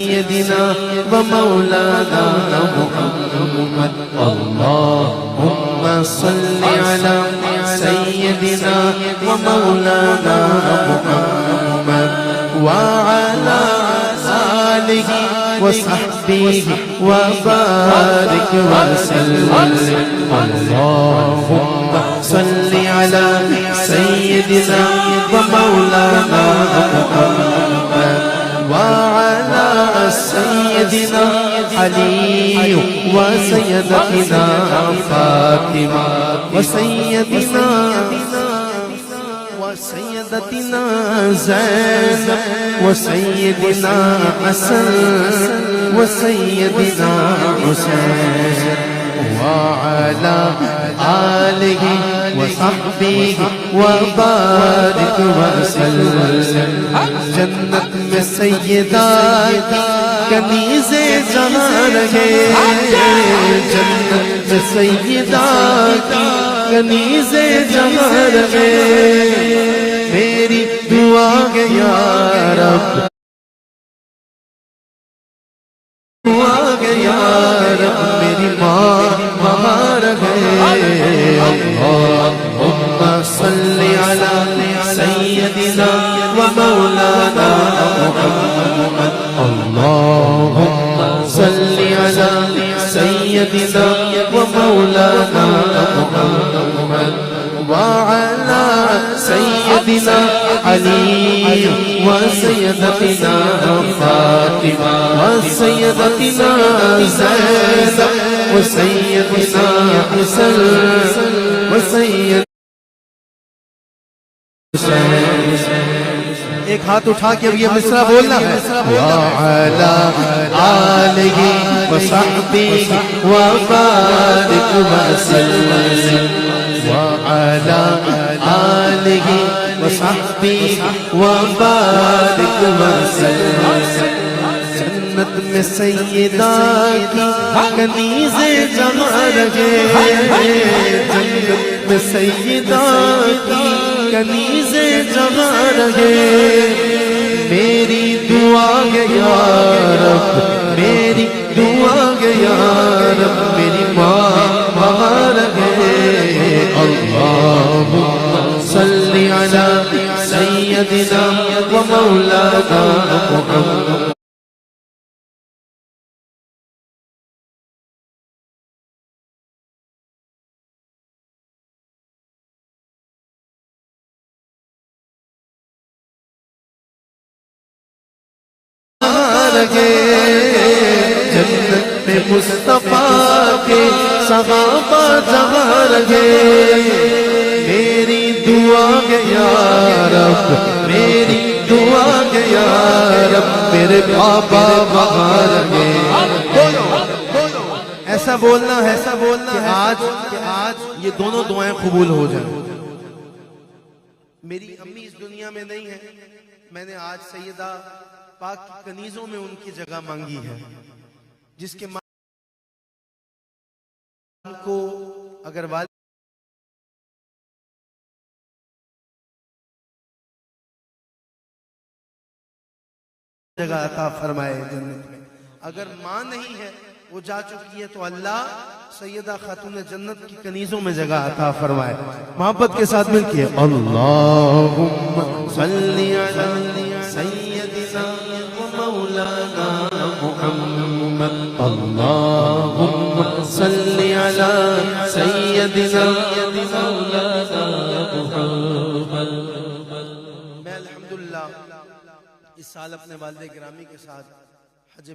سيدنا ومولانا محمد اللهم صل على سيدنا ومولانا محمد وعلى آله وصحبه وبارك وسلم اللهم صل على سيدنا ومولانا محمد وعلى سيدنا علي وسيدتنا فاطمة وسيدتنا زينب وسيدنا حسن وسيدنا حسين وعلى آله وصحبه وبارك وسلم جنت میں سیدات کنیز جہاں رہے جنت میں سیدات کنیز جہاں رہے میری دعا ہے یا رب دعا ہے یا رب میری ماں وہاں رہے اللہم صل علی سیدنا ومولانا محمد اللہم صل علی سیدنا ومولانا محمد وعلى سيدنا علي وسيدتنا فاطمة وسيدتنا زينب وسيدنا حسن وسيدنا ایک ہاتھ اٹھا کے اب یہ مصرع بولنا ہے وعلى آلہ وصحبہ وبارک وسلم وعلى آلہ وصحبہ وبارک وسلم جنت میں سیدات کنیز جہاں رہے جنت میں سیدات کنیز جہاں رہے میری دعا ہے یا رب میری دعا ہے یا رب میری ماں وہاں رہے اللہم صل علی سیدنا ومولانا محمد جنت میں مصطفیٰ کے صحابہ جہاں رہے میری دعا ہے یا رب میری دعا ہے یا رب میرے بابا وہاں رہے ایسا بولنا ہے کہ آج یہ دونوں دعائیں قبول ہو جائیں میری امی اس دنیا میں نہیں ہے میں نے آج سیدہ پاک کی کنیزوں میں ان کی جگہ مانگی ہے جس کے ماں کو اگر والد جگہ عطا فرمائے جنت میں اگر ماں نہیں ہے وہ جا چکی ہے تو اللہ سیدہ خاتون جنت کی کنیزوں میں جگہ عطا فرمائے محبت کے ساتھ مل کے اللہم صلی علی سیدنا ومولانا محمد اللہم صل علی سیدنا ومولانا محمد میں الحمدللہ اس سال اپنے والد گرامی کے ساتھ حج